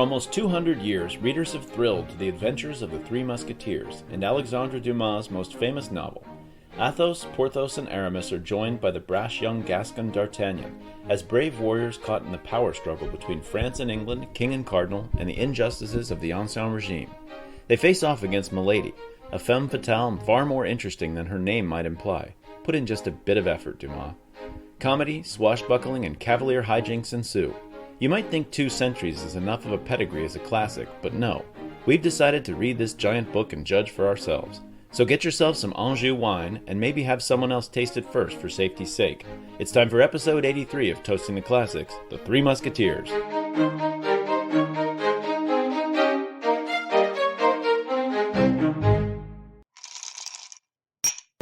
almost 200 years, readers have thrilled to the adventures of the Three Musketeers and Alexandre Dumas' most famous novel. Athos, Porthos, and Aramis are joined by the brash young Gascon D'Artagnan as brave warriors caught in the power struggle between France and England, king and cardinal, and the injustices of the Ancien regime. They face off against Milady, a femme fatale far more interesting than her name might imply. Put in just a bit of effort, Dumas. Comedy, swashbuckling, and cavalier hijinks ensue. You might think 2 centuries is enough of a pedigree as a classic, but no. We've decided to read this giant book and judge for ourselves. So get yourself some Anjou wine, and maybe have someone else taste it first for safety's sake. It's time for episode 83 of Toasting the Classics, The Three Musketeers.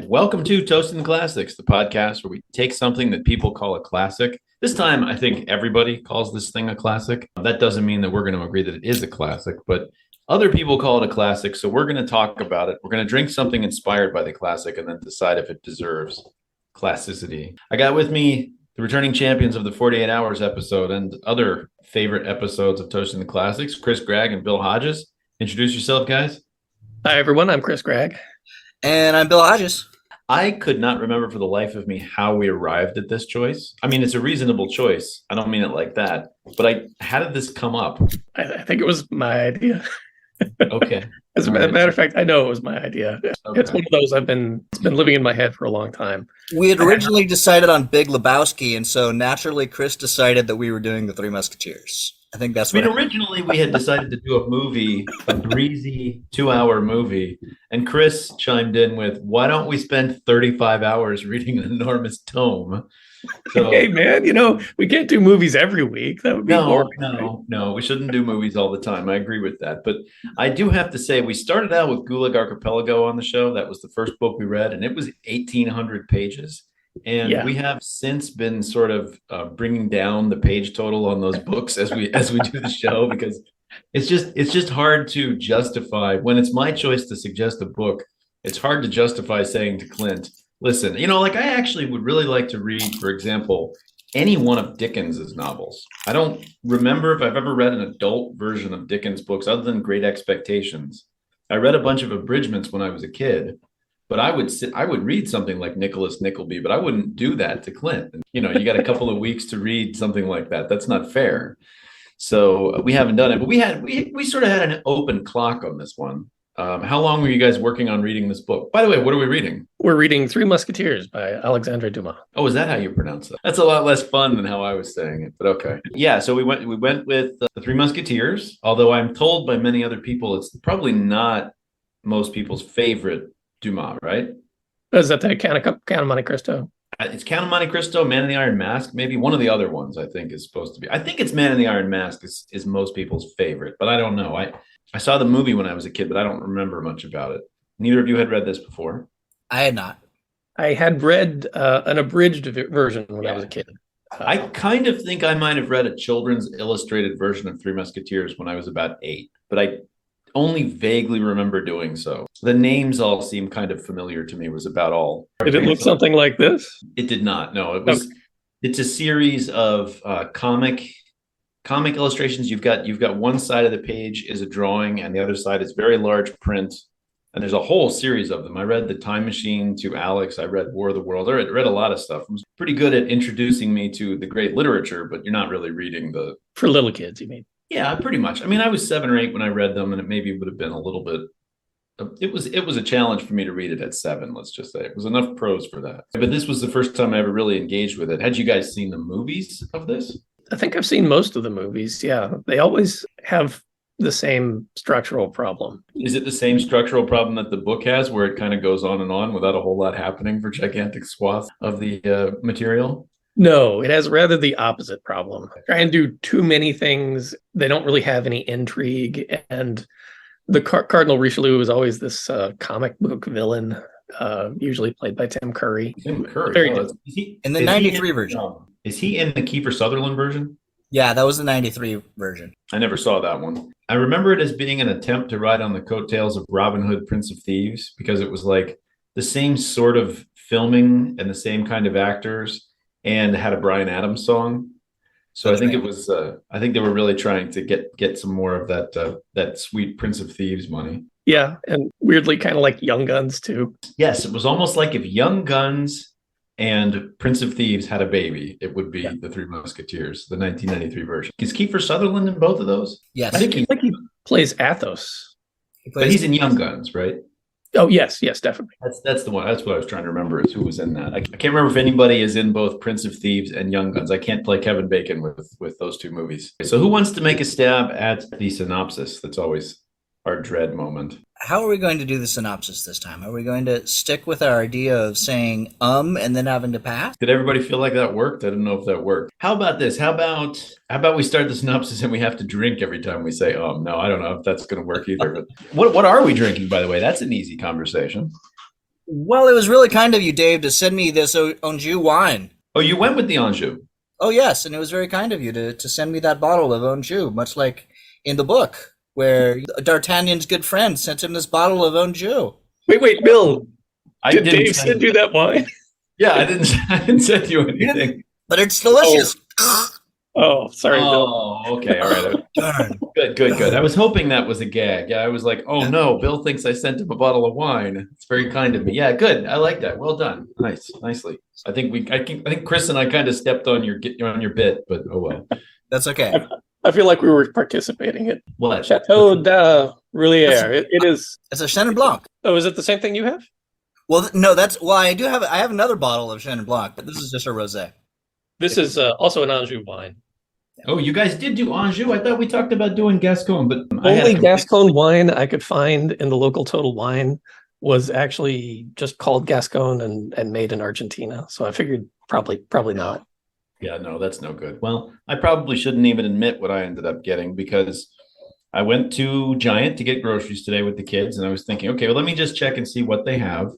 Welcome to Toasting the Classics, the podcast where we take something that people call a classic. This time, I think everybody calls this thing a classic. That doesn't mean that we're going to agree that it is a classic, but other people call it a classic, so we're going to talk about it. We're going to drink something inspired by the classic and then decide if it deserves classicity. I got with me the returning champions of the 48 Hours episode and other favorite episodes of Toasting the Classics, Chris Gragg and Bill Hodges. Introduce yourself, guys. Hi, everyone. I'm Chris Gragg. And I'm Bill Hodges. I could not remember for the life of me how we arrived at this choice. I mean, it's a reasonable choice. I don't mean it like that. But how did this come up? I think it was my idea. Okay. As a matter of fact, I know it was my idea. Okay. It's one of those it's been living in my head for a long time. We had originally decided on Big Lebowski, and so naturally Chris decided that we were doing the Three Musketeers. I think that's what originally we had decided to do a breezy 2-hour movie, and Chris chimed in with, why don't we spend 35 hours reading an enormous tome? So, hey, man, we can't do movies every week. That would be boring. No, we shouldn't do movies all the time. I agree with that. But I do have to say, we started out with Gulag Archipelago on the show. That was the first book we read, and it was 1,800 pages. And we have since been sort of bringing down the page total on those books as we do the show, because it's just hard to justify when it's my choice to suggest a book. It's hard to justify saying to Clint, listen, I actually would really like to read, for example, any one of Dickens's novels. I don't remember if I've ever read an adult version of Dickens books other than Great Expectations. I read a bunch of abridgments when I was a kid. But I would read something like Nicholas Nickleby, but I wouldn't do that to Clint. You got a couple of weeks to read something like that. That's not fair. So we haven't done it, but we sort of had an open clock on this one. How long were you guys working on reading this book? By the way, what are we reading? We're reading Three Musketeers by Alexandre Dumas. Oh, is that how you pronounce that? That's a lot less fun than how I was saying it, but okay. Yeah, so we went with the Three Musketeers, although I'm told by many other people it's probably not most people's favorite Dumas, right? Is that the Count of Monte Cristo? It's Count of Monte Cristo, Man in the Iron Mask, maybe one of the other ones. I think is supposed to be. I think it's Man in the Iron Mask is most people's favorite, but I don't know. I saw the movie when I was a kid, but I don't remember much about it. Neither of you had read this before. I had not. I had read an abridged version when I was a kid. I kind of think I might have read a children's illustrated version of Three Musketeers when I was about 8, but I only vaguely remember doing so. The names all seem kind of familiar to me, was about all. Did it look something like this? It did not. No, it was. Okay. It's a series of comic illustrations. You've got one side of the page is a drawing, and the other side is very large print. And there's a whole series of them. I read The Time Machine to Alex. I read War of the World. I read a lot of stuff. It was pretty good at introducing me to the great literature, but you're not really reading for little kids, you mean? Yeah, pretty much. I mean, I was 7 or 8 when I read them, and it maybe would have been a little bit. It was a challenge for me to read it at 7. Let's just say it was enough prose for that. But this was the first time I ever really engaged with it. Had you guys seen the movies of this? I think I've seen most of the movies. Yeah, they always have the same structural problem. Is it the same structural problem that the book has, where it kind of goes on without a whole lot happening for gigantic swaths of the material? No, it has rather the opposite problem. Try and do too many things. They don't really have any intrigue. And the Cardinal Richelieu is always this comic book villain, usually played by Tim Curry. Tim Curry. In the 93 version. Is he in the Kiefer Sutherland version? Yeah, that was the 93 version. I never saw that one. I remember it as being an attempt to ride on the coattails of Robin Hood, Prince of Thieves, because it was like the same sort of filming and the same kind of actors, and had a Bryan Adams song. So I think it was. I think they were really trying to get some more of that sweet Prince of Thieves money. Yeah, and weirdly, kind of like Young Guns too. Yes, it was almost like if Young Guns and Prince of Thieves had a baby, it would be the Three Musketeers, the 1993 version. Is Kiefer Sutherland in both of those? Yes, I think he plays Athos, but he's in Young Guns, right? Oh yes, definitely. That's the one. That's what I was trying to remember is who was in that. I can't remember if anybody is in both Prince of Thieves and Young Guns. I can't play Kevin Bacon with those two movies. So who wants to make a stab at the synopsis? That's always our dread moment. How are we going to do the synopsis this time? Are we going to stick with our idea of saying and then having to pass? Did everybody feel like that worked? I don't know if that worked. How about this? How about we start the synopsis and we have to drink every time we say No, I don't know if that's going to work either. But what are we drinking, by the way? That's an easy conversation. Well, it was really kind of you, Dave, to send me this Anjou wine. Oh, you went with the Anjou? Oh, yes, and it was very kind of you to send me that bottle of Anjou, much like in the book, where D'Artagnan's good friend sent him this bottle of Anjou. Wait, Bill. Did Dave send you that wine? Yeah, I didn't send you anything. But it's delicious. Oh, sorry, Bill. Oh, okay, all right. Darn. Good. I was hoping that was a gag. Yeah, I was like, oh no, Bill thinks I sent him a bottle of wine. It's very kind of me. Yeah, good. I like that. Well done. Nicely. I think Chris and I kind of stepped on your bit, but oh well. That's okay. I feel like we were participating in What? Chateau de Roulier. It is. It's a Chenin Blanc. Oh, is it the same thing you have? Well, no, I have another bottle of Chenin Blanc, but this is just a rosé. This is also an Anjou wine. Oh, you guys did do Anjou? I thought we talked about doing Gascon, but only Gascon wine I could find in the local Total Wine was actually just called Gascon and made in Argentina. So I figured probably not. Yeah, no, that's no good. Well, I probably shouldn't even admit what I ended up getting because I went to Giant to get groceries today with the kids, and I was thinking, okay, well, let me just check and see what they have.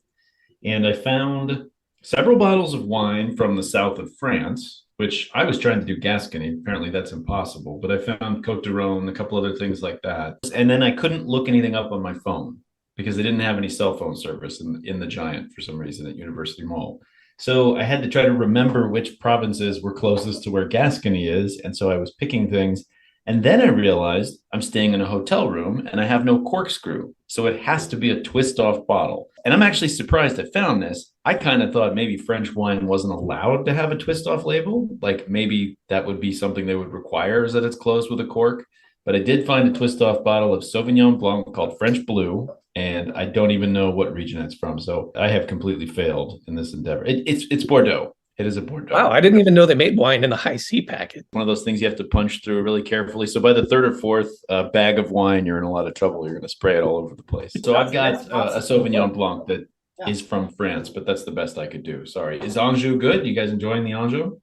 And I found several bottles of wine from the south of France, which I was trying to do Gascony. Apparently that's impossible, but I found Côte d'Aron, a couple other things like that. And then I couldn't look anything up on my phone because they didn't have any cell phone service in the Giant for some reason at University Mall. So I had to try to remember which provinces were closest to where Gascony is. And so I was picking things. And then I realized I'm staying in a hotel room and I have no corkscrew. So it has to be a twist off bottle. And I'm actually surprised I found this. I kind of thought maybe French wine wasn't allowed to have a twist off label. Like maybe that would be something they would require is that it's closed with a cork. But I did find a twist off bottle of Sauvignon Blanc called French Blue. And I don't even know what region it's from. So I have completely failed in this endeavor. It's Bordeaux. It is a Bordeaux. Wow, I didn't even know they made wine in a high C packet. One of those things you have to punch through really carefully. So by the third or fourth bag of wine, you're in a lot of trouble. You're going to spray it all over the place. So I've got a Sauvignon Blanc that is from France, but that's the best I could do. Sorry. Is Anjou good? You guys enjoying the Anjou?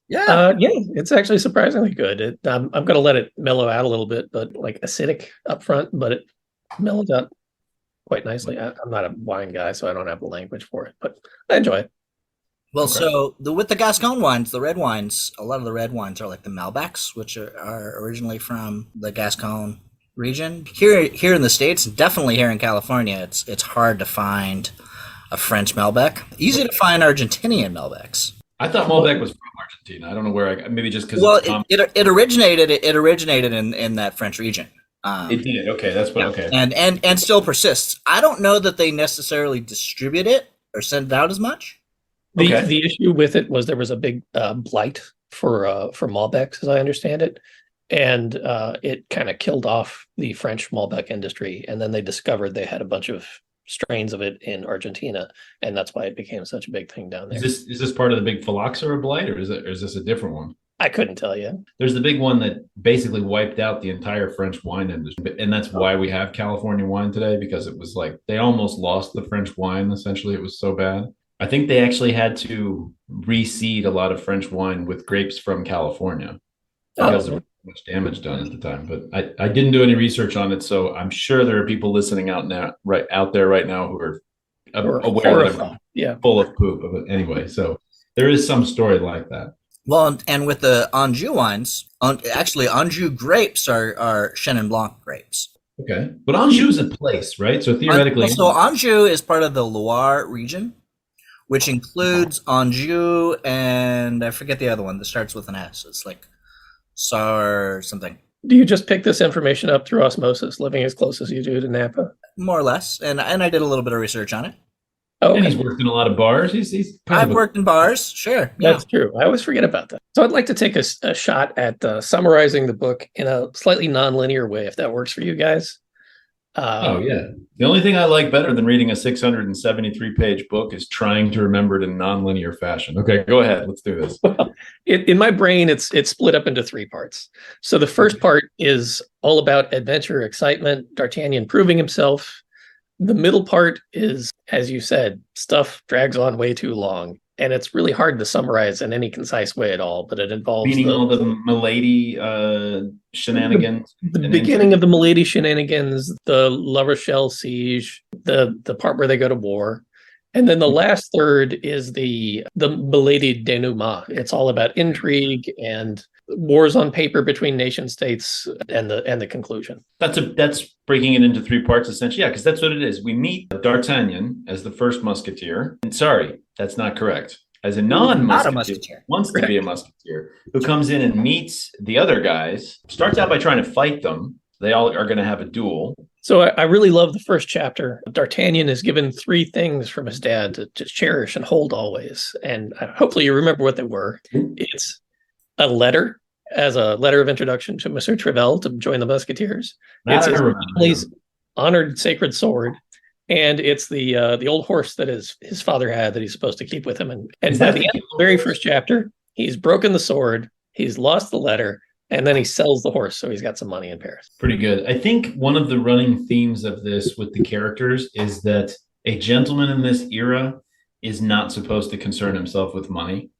Yeah. Yeah, it's actually surprisingly good. I'm going to let it mellow out a little bit, but like acidic up front, but it mellows out quite nicely. I'm not a wine guy, so I don't have the language for it, but I enjoy it. Well, okay. So with the Gascon wines, the red wines, a lot of the red wines are like the Malbecs, which are originally from the Gascon region. Here in the States, definitely here in California, it's hard to find a French Malbec. Easy to find Argentinian Malbecs. I thought Malbec was from Argentina. I don't know where maybe just because it originated in that French region. It did. Okay, that's what. Okay, and still persists. I don't know that they necessarily distribute it or send it out as much. The issue with it was there was a big blight for Malbecs, as I understand it, and it kind of killed off the French Malbec industry. And then they discovered they had a bunch of strains of it in Argentina, and that's why it became such a big thing down there. Is this part of the big phylloxera blight, or is this a different one? I couldn't tell you. There's the big one that basically wiped out the entire French wine industry. And that's why we have California wine today, because it was like they almost lost the French wine. Essentially, it was so bad. I think they actually had to reseed a lot of French wine with grapes from California because there was much damage done at the time. But I didn't do any research on it. So I'm sure there are people listening out there right now who are aware that I'm full of poop. But anyway, so there is some story like that. Well, and with the Anjou wines, actually Anjou grapes are Chenin Blanc grapes. Okay, but Anjou is a place, right? So theoretically, so Anjou is part of the Loire region, which includes Anjou and I forget the other one that starts with an S. It's like or something. Do you just pick this information up through osmosis, living as close as you do to Napa? More or less. And I did a little bit of research on it. Oh, and he's worked in a lot of bars. He's I've worked in bars, sure. That's true. I always forget about that. So I'd like to take a shot at summarizing the book in a slightly non-linear way, if that works for you guys. Oh, yeah. The only thing I like better than reading a 673-page book is trying to remember it in non-linear fashion. Okay, go ahead. Let's do this. Well, in my brain, it's split up into 3 parts. So the first part is all about adventure, excitement, D'Artagnan proving himself. The middle part is, as you said, stuff drags on way too long. And it's really hard to summarize in any concise way at all, but it involves all the Milady shenanigans. The beginning of the Milady shenanigans, the La Rochelle siege, the part where they go to war. And then the last third is the Milady denouement. It's all about intrigue and wars on paper between nation states and the conclusion. That's breaking it into 3 parts essentially. Yeah, because that's what it is. We meet D'Artagnan as the first musketeer. And sorry, that's not correct. As a non-musketeer, wants to be a musketeer, who comes in and meets the other guys, starts out by trying to fight them. They all are going to have a duel. So I really love the first chapter. D'Artagnan is given 3 things from his dad to cherish and hold always. And hopefully you remember what they were. It's a letter as a letter of introduction to Monsieur Trivel to join the Musketeers. It's his family's honored sacred sword. And it's the old horse that his father had that he's supposed to keep with him. And by the end of the very first chapter, he's broken the sword, he's lost the letter, and then he sells the horse, so he's got some money in Paris. Pretty good. I think one of the running themes of this with the characters is that a gentleman in this era is not supposed to concern himself with money.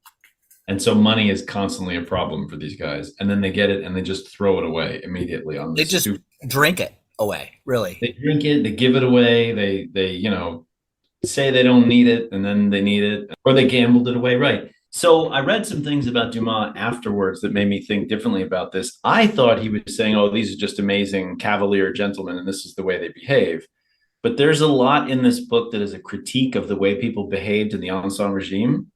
And so money is constantly a problem for these guys. And then they get it and they just throw it away immediately. They just drink it away, really. They drink it, they give it away, they say they don't need it, and then they need it, or they gambled it away, right? So I read some things about Dumas afterwards that made me think differently about this. I thought he was saying, oh, these are just amazing cavalier gentlemen, and this is the way they behave. But there's a lot in this book that is a critique of the way people behaved in the Ancien regime.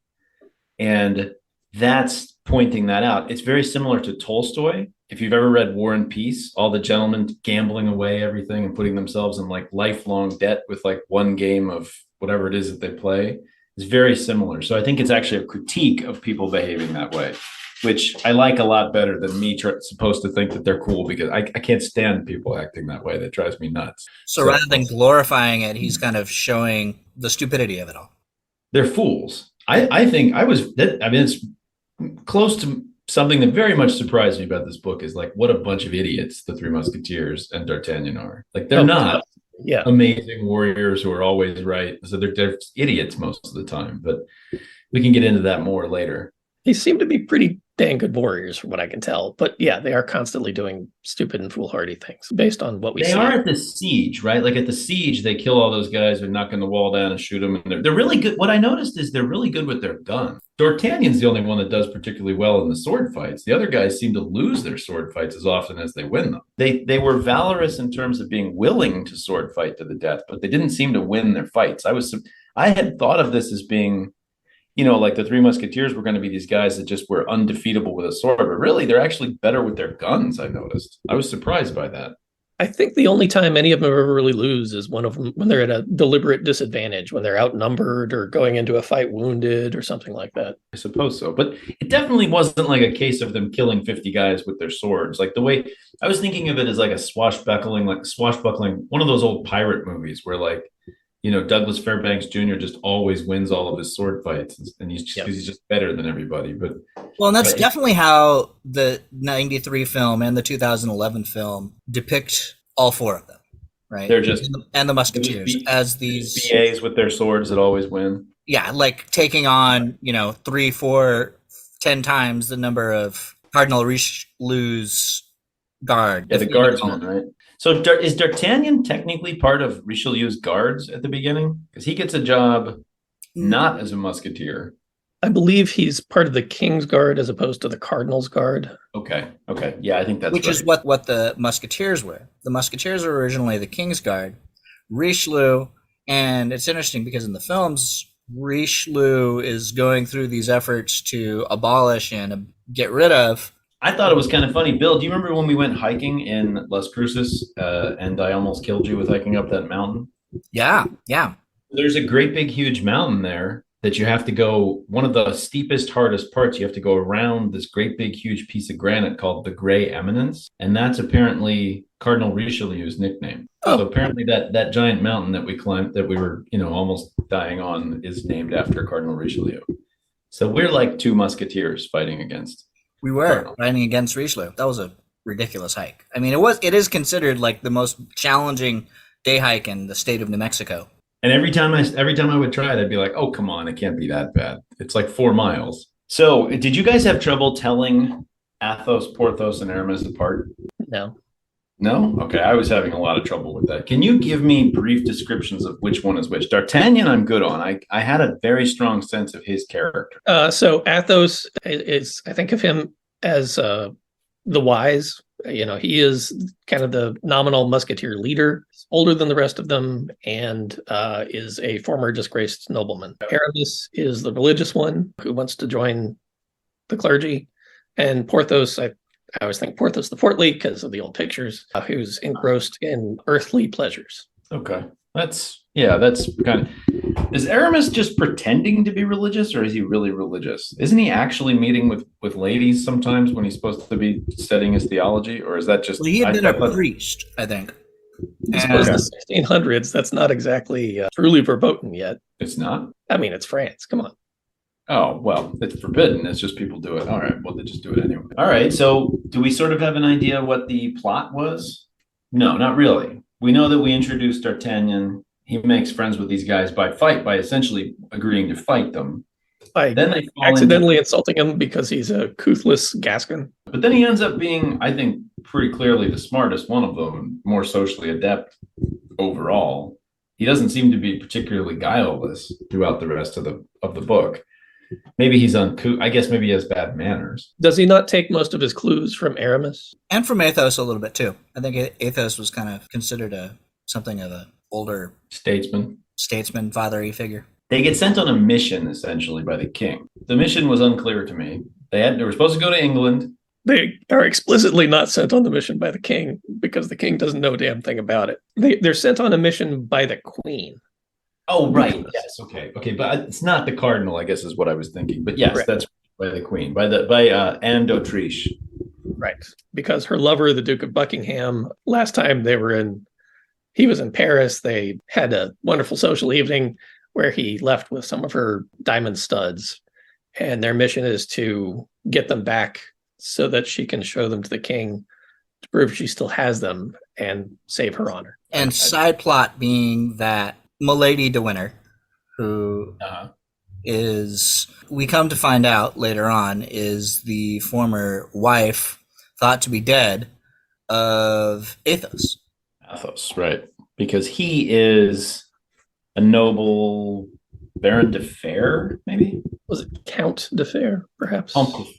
And that's pointing that out. It's very similar to Tolstoy. If you've ever read War and Peace, all the gentlemen gambling away everything and putting themselves in like lifelong debt with like one game of whatever it is that they play, is very similar. So I think it's actually a critique of people behaving that way, which I like a lot better than me supposed to think that they're cool, because I can't stand people acting that way. That drives me nuts. So rather than glorifying it, he's kind of showing the stupidity of it all. They're fools. I think it's close to something that very much surprised me about this book is like what a bunch of idiots the Three Musketeers and D'Artagnan are. Like they're not amazing warriors who are always right. So they're idiots most of the time, but we can get into that more later. They seem to be pretty dang good warriors from what I can tell. But yeah, they are constantly doing stupid and foolhardy things based on what we see. They are at the siege, right? Like at the siege, they kill all those guys who knock on the wall down and shoot them. And they're really good. What I noticed is they're really good with their guns. D'Artagnan's the only one that does particularly well in the sword fights. The other guys seem to lose their sword fights as often as they win them. They were valorous in terms of being willing to sword fight to the death, but they didn't seem to win their fights. I had thought of this as being, like the Three Musketeers were going to be these guys that just were undefeatable with a sword, but really they're actually better with their guns. I noticed. I was surprised by that. I think the only time any of them ever really lose is one of them when they're at a deliberate disadvantage, when they're outnumbered or going into a fight wounded or something like that. I suppose so, but it definitely wasn't like a case of them killing 50 guys with their swords. Like the way I was thinking of it as like a swashbuckling, one of those old pirate movies where like, Douglas Fairbanks Jr. just always wins all of his sword fights, and he's just better than everybody. And that's definitely how the 93 film and the 2011 film depict all 4 of them, right? They're just and the Musketeers as these BAs with their swords that always win. Yeah, like taking on 3, 4, 10 times the number of Cardinal Richelieu's guard. Yeah, the guardsmen, right? So is D'Artagnan technically part of Richelieu's guards at the beginning? Because he gets a job not as a musketeer. I believe he's part of the King's Guard as opposed to the Cardinal's Guard. Okay. Yeah, I think that's Which is what the Musketeers were. The Musketeers were originally the King's Guard. Richelieu, and it's interesting because in the films, Richelieu is going through these efforts to abolish and get rid of I thought it was kind of funny. Bill, do you remember when we went hiking in Las Cruces and I almost killed you with hiking up that mountain? Yeah, yeah. There's a great big huge mountain there that you have to go, one of the steepest, hardest parts. You have to go around this great big huge piece of granite called the Gray Eminence, and that's apparently Cardinal Richelieu's nickname. Oh. So apparently that giant mountain that we climbed, that we were almost dying on, is named after Cardinal Richelieu. So we're like two musketeers fighting against. We were riding against Richelieu. That was a ridiculous hike. I mean, it is considered like the most challenging day hike in the state of New Mexico. And every time I would try it, I'd be like, "Oh, come on, it can't be that bad. It's like 4 miles." So, did you guys have trouble telling Athos, Porthos, and Aramis apart? No. No? Okay, I was having a lot of trouble with that. Can you give me brief descriptions of which one is which? D'Artagnan, I'm good on. I had a very strong sense of his character. So Athos is, I think of him as the wise. He is kind of the nominal musketeer leader. He's older than the rest of them, and is a former disgraced nobleman. Aramis is the religious one who wants to join the clergy, and Porthos, I always think Porthos the portly because of the old pictures, who's engrossed in earthly pleasures. Okay, that's kind of. Is Aramis just pretending to be religious, or is he really religious? Isn't he actually meeting with ladies sometimes when he's supposed to be studying his theology, or is that just? Well, he had been a priest, I think. I suppose the 1600s, that's not exactly truly verboten yet. It's not? I mean, it's France. Come on. Oh, well, it's forbidden. It's just people do it. All right. Well, they just do it anyway. All right. So do we sort of have an idea what the plot was? No, not really. We know that we introduced D'Artagnan. He makes friends with these guys by essentially agreeing to fight them. By then they accidentally insulting him because he's a toothless Gascon. But then he ends up being, I think, pretty clearly the smartest one of them, more socially adept overall. He doesn't seem to be particularly guileless throughout the rest of the book. Maybe he's uncouth. I guess maybe he has bad manners. Does he not take most of his clues from Aramis? And from Athos a little bit too. I think Athos was kind of considered something of an older statesman, father-y figure. They get sent on a mission essentially by the king. The mission was unclear to me. They were supposed to go to England. They are explicitly not sent on the mission by the king because the king doesn't know a damn thing about it. They're sent on a mission by the queen. Oh, right. Yes. Okay. But it's not the cardinal, I guess, is what I was thinking. But yes, That's by the queen, by Anne d'Autriche. Right. Because her lover, the Duke of Buckingham, last time he was in Paris. They had a wonderful social evening where he left with some of her diamond studs. And their mission is to get them back so that she can show them to the king to prove she still has them and save her honor. And side plot being that Milady de Winter, who is, we come to find out later on, is the former wife, thought to be dead, of Athos. Athos, right. Because he is a noble Baron de Fer, maybe? Was it Count de Fer, perhaps?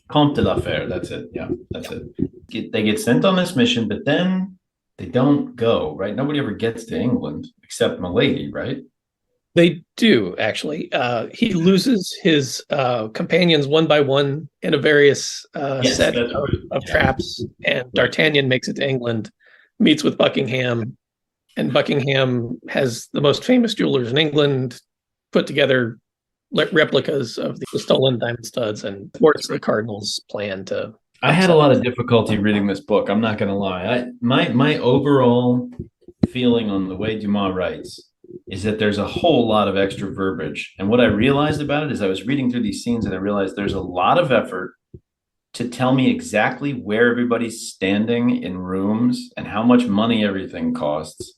Comte de la Fer, that's it. Yeah, that's it. They get sent on this mission, but then they don't go, right? Nobody ever gets to England except Milady, right? They do, actually. He loses his companions one by one in a various set of traps, and D'Artagnan makes it to England, meets with Buckingham, and Buckingham has the most famous jewelers in England put together replicas of the stolen diamond studs and thwarts the cardinal's plan to... I had a lot of difficulty reading this book. I'm not going to lie. My overall feeling on the way Dumas writes is that there's a whole lot of extra verbiage. And what I realized about it is I was reading through these scenes and I realized there's a lot of effort to tell me exactly where everybody's standing in rooms and how much money everything costs.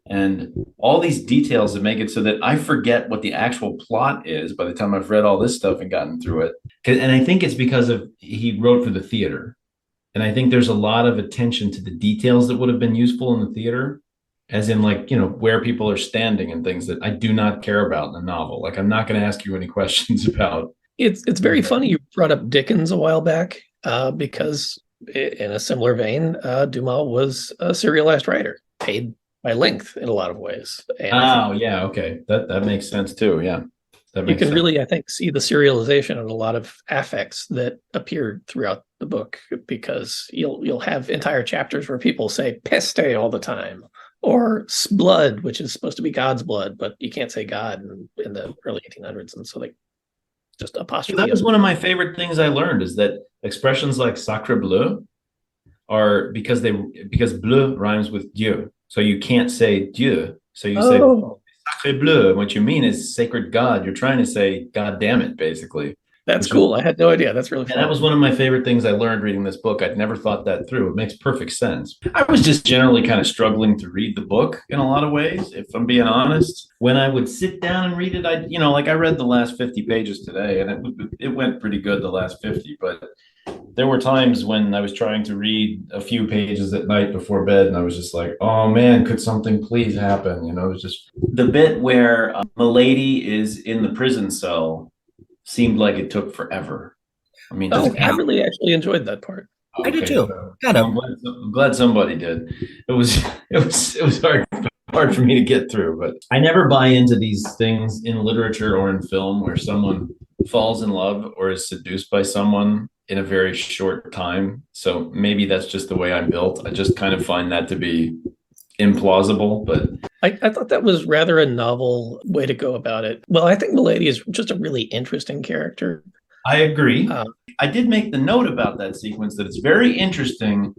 And all these details that make it so that I forget what the actual plot is by the time I've read all this stuff and gotten through it. And I think it's because he wrote for the theater. And I think there's a lot of attention to the details that would have been useful in the theater, as in where people are standing and things that I do not care about in a novel. Like, I'm not going to ask you any questions about. It's very funny you brought up Dickens a while back because in a similar vein, Dumas was a serialized writer, paid by length in a lot of ways. And yeah, okay. That makes sense too, yeah. You can really, I think, see the serialization of a lot of affects that appeared throughout the book, because you'll have entire chapters where people say peste all the time, or blood, which is supposed to be God's blood, but you can't say God in the early 1800s, and so they just apostrophe. That was one of my favorite things I learned, is that expressions like sacre bleu are because bleu rhymes with Dieu, so you can't say Dieu, so you say sacre bleu. What you mean is sacred God. You're trying to say God damn it, basically. That's cool. I had no idea. That's really fun. And that was one of my favorite things I learned reading this book. I'd never thought that through. It makes perfect sense. I was just generally kind of struggling to read the book in a lot of ways, if I'm being honest. When I would sit down and read it, I read the last 50 pages today, and it went pretty good, the last 50. But there were times when I was trying to read a few pages at night before bed, and I was just like, oh man, could something please happen? It was just the bit where Milady is in the prison cell seemed like it took forever. I mean, I really actually enjoyed that part. I did too. Kind of. I'm glad somebody did. It was hard for me to get through, but I never buy into these things in literature or in film where someone falls in love or is seduced by someone in a very short time. So maybe that's just the way I'm built. I just kind of find that to be implausible, but I thought that was rather a novel way to go about it. Well, I think Milady is just a really interesting character. I agree. I did make the note about that sequence that it's very interesting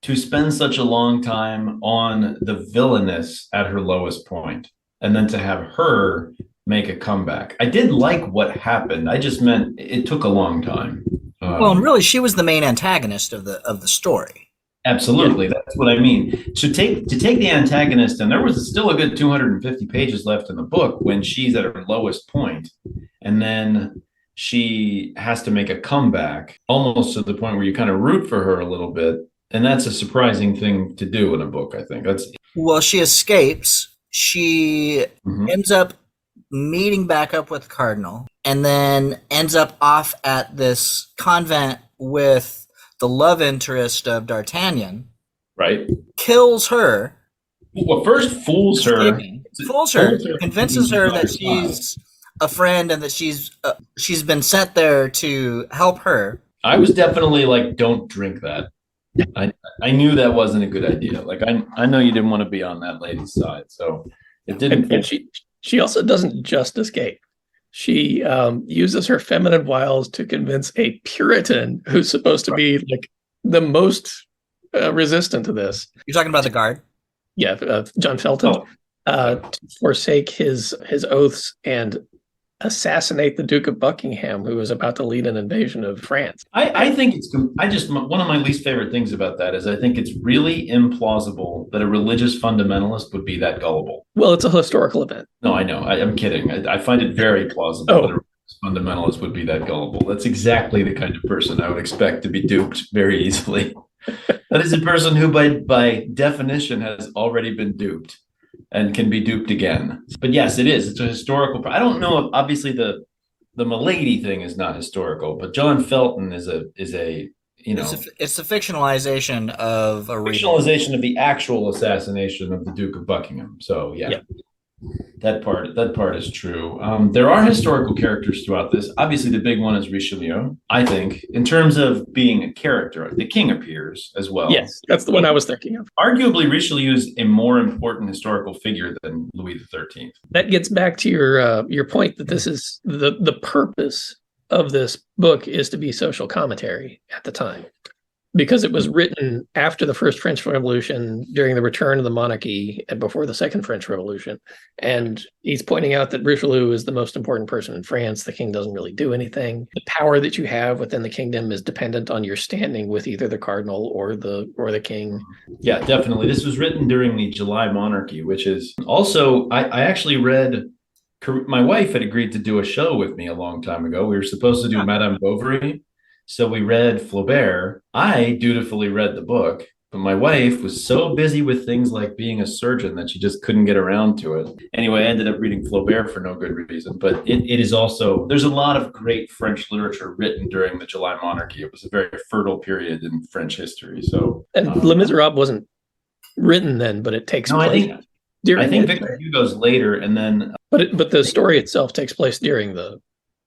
to spend such a long time on the villainess at her lowest point, and then to have her make a comeback. I did like what happened. I just meant it took a long time. Well, and really, she was the main antagonist of the story. Absolutely, that's what I mean. To take the antagonist, and there was still a good 250 pages left in the book when she's at her lowest point, and then she has to make a comeback, almost to the point where you kind of root for her a little bit, and that's a surprising thing to do in a book. I think well, she escapes. She ends up meeting back up with Cardinal, and then ends up off at this convent with the love interest of D'Artagnan, right? Kills her. Well, first fools her, convinces her that she's a friend and that she's been sent there to help her. I was definitely like, don't drink that. I knew that wasn't a good idea. Like I know you didn't want to be on that lady's side, so it didn't. And she also doesn't just escape. She uses her feminine wiles to convince a Puritan who's supposed to be like the most resistant to this. You're talking about the guard? Yeah, John Felton. To forsake his oaths and assassinate the Duke of Buckingham, who was about to lead an invasion of France. I think one of my least favorite things about that is I think it's really implausible that a religious fundamentalist would be that gullible. Well, it's a historical event. No, I know. I'm kidding. I find it very plausible that a religious fundamentalist would be that gullible. That's exactly the kind of person I would expect to be duped very easily. That is a person who, by definition, has already been duped and can be duped again. But yes, it is. It's a historical. I don't know. Obviously, the Milady thing is not historical, but John Felton is a it's a fictionalization of of the actual assassination of the Duke of Buckingham. So yeah. That part is true. There are historical characters throughout this. Obviously, the big one is Richelieu. I think, in terms of being a character, the king appears as well. Yes, that's the one I was thinking of. Arguably, Richelieu is a more important historical figure than Louis XIII. That gets back to your point that this is the purpose of this book is to be social commentary at the time, because it was written after the first French Revolution, during the return of the monarchy, and before the second French Revolution. And he's pointing out that Richelieu is the most important person in France. The king doesn't really do anything. The power that you have within the kingdom is dependent on your standing with either the cardinal or the king. Yeah, definitely. This was written during the July monarchy, which is also, I actually read, my wife had agreed to do a show with me a long time ago. We were supposed to do Madame Bovary. So we read Flaubert. I dutifully read the book, but my wife was so busy with things like being a surgeon that she just couldn't get around to it. Anyway, I ended up reading Flaubert for no good reason, but it is also, there's a lot of great French literature written during the July monarchy. It was a very fertile period in French history. So, and Les Miserables wasn't written then, but it takes place. I think Victor Hugo's later, and then but the story itself takes place during the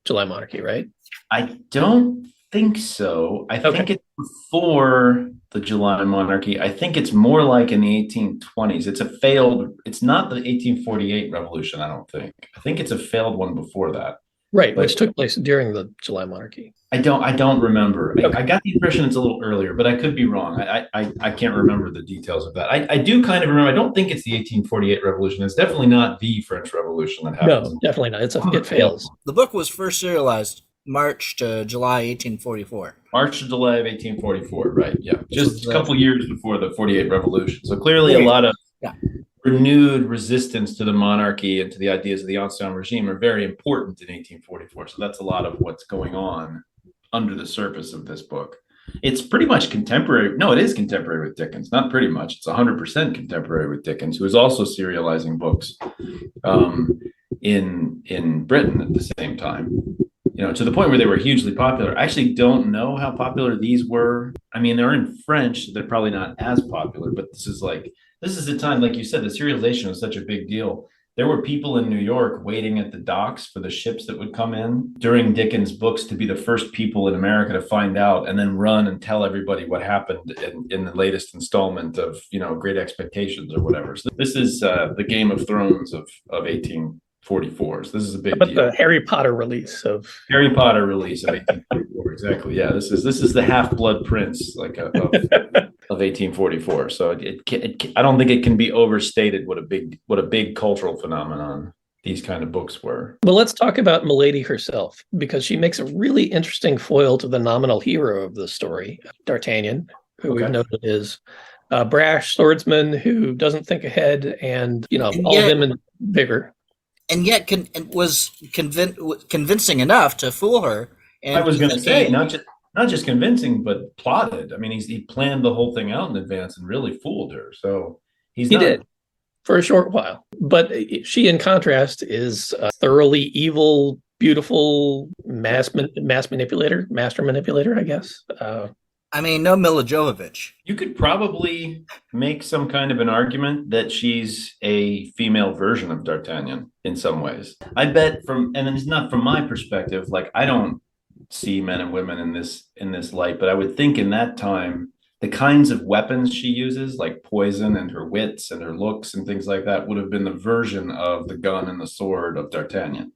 July monarchy, right? I don't think so. I Okay. think it's before the July monarchy. I think it's more like in the 1820s. It's not the 1848 revolution, I don't think. I think it's a failed one before that. Right, But which took place during the July monarchy. I don't remember. Okay. I got the impression it's a little earlier, but I could be wrong. I can't remember the details of that. I do kind of remember. I don't think it's the 1848 revolution. It's definitely not the French Revolution that happens. No, definitely not. It fails. The book was first serialized March to July 1844. March to July of 1844, right? Yeah, just So a couple years before the 48 revolution. So clearly, a Yeah. lot of Yeah. renewed resistance to the monarchy and to the ideas of the ancien regime are very important in 1844. So that's a lot of what's going on under the surface of this book. It's pretty much contemporary. No, it is contemporary with Dickens. Not pretty much. It's 100% contemporary with Dickens, who is also serializing books in Britain at the same time. To the point where they were hugely popular. I actually don't know how popular these were. I mean, they're in French, so they're probably not as popular, but this is a time, like you said, the serialization was such a big deal. There were people in New York waiting at the docks for the ships that would come in during Dickens' books to be the first people in America to find out and then run and tell everybody what happened in the latest installment of, Great Expectations or whatever. So this is the Game of Thrones of 1844. So this is a big But deal. the Harry Potter release of 1844, exactly. Yeah, this is the Half-Blood Prince, of 1844. So I don't think it can be overstated what a big cultural phenomenon these kind of books were. Well, let's talk about Milady herself, because she makes a really interesting foil to the nominal hero of the story, D'Artagnan, who we've noted is a brash swordsman who doesn't think ahead, and all of him in vigor. And yet was convincing enough to fool her. And I was going to say, not just convincing, but plotted. I mean, he planned the whole thing out in advance and really fooled her. So he did for a short while. But she, in contrast, is a thoroughly evil, beautiful master manipulator, I guess. No Mila Jovovich. You could probably make some kind of an argument that she's a female version of D'Artagnan in some ways. I bet and it's not from my perspective, like I don't see men and women in this light, but I would think in that time, the kinds of weapons she uses, like poison and her wits and her looks and things like that, would have been the version of the gun and the sword of D'Artagnan.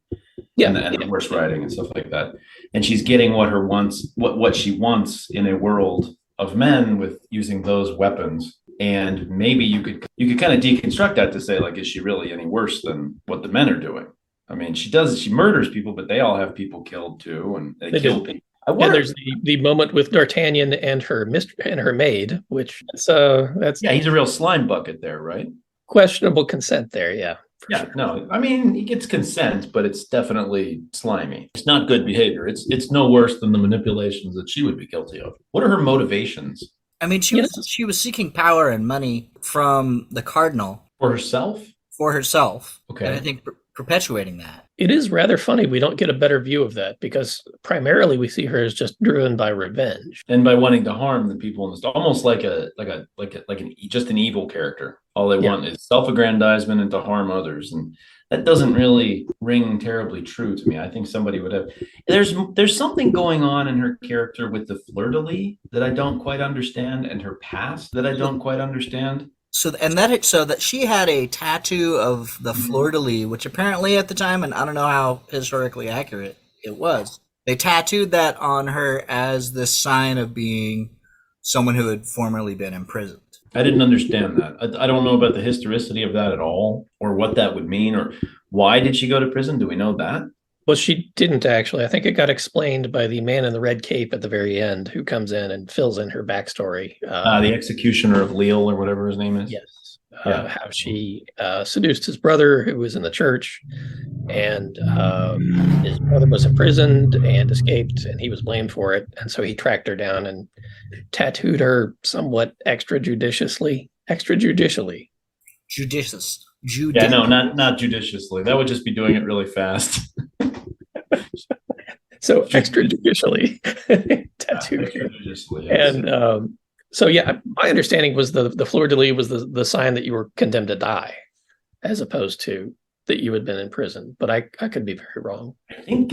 And the horse riding and stuff like that. And she's getting what she wants in a world of men with using those weapons. And maybe you could kind of deconstruct that to say, like, is she really any worse than what the men are doing? I mean, she murders people, but they all have people killed too, and they kill people. And there's the moment with D'Artagnan and her maid, which that's he's a real slime bucket there, right? Questionable consent there, yeah. Sure. No, I mean, he gets consent, but it's definitely slimy. It's not good behavior. It's no worse than the manipulations that she would be guilty of. What are her motivations? I mean, she was seeking power and money from the cardinal. For herself? For herself. Okay. And I think perpetuating that. It is rather funny we don't get a better view of that, because primarily we see her as just driven by revenge and by wanting to harm the people in the story, almost like just an evil character. All they want is self-aggrandizement and to harm others, and that doesn't really ring terribly true to me. I think somebody would have. There's something going on in her character with the fleur-de-lis that I don't quite understand, and her past that I don't quite understand. So that she had a tattoo of the fleur-de-lis, which apparently at the time, and I don't know how historically accurate it was, they tattooed that on her as this sign of being someone who had formerly been imprisoned. I didn't understand that. I don't know about the historicity of that at all, or what that would mean, or why did she go to prison? Do we know that? Well, she didn't actually. I think it got explained by the man in the red cape at the very end, who comes in and fills in her backstory. The executioner of Lille, or whatever his name is. Yes. How she seduced his brother, who was in the church, and his brother was imprisoned and escaped, and he was blamed for it. And so he tracked her down and tattooed her somewhat extrajudicially. Judicious. Yeah, no, not judiciously. That would just be doing it really fast. So extrajudicially tattooed. Extrajudicially, yes. And my understanding was the fleur-de-lis was the sign that you were condemned to die, as opposed to that you had been in prison, but I could be very wrong.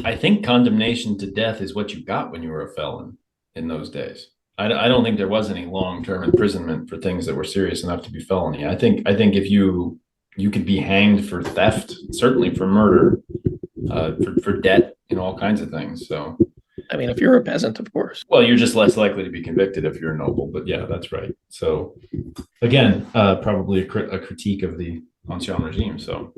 I think condemnation to death is what you got when you were a felon in those days. I don't think there was any long-term imprisonment for things that were serious enough to be felony. I think if you could be hanged for theft, certainly for murder, for debt, all kinds of things. So, I mean, if you're a peasant, of course. Well, you're just less likely to be convicted if you're a noble. But yeah, that's right. So, again, probably a critique of the Ancien regime. So.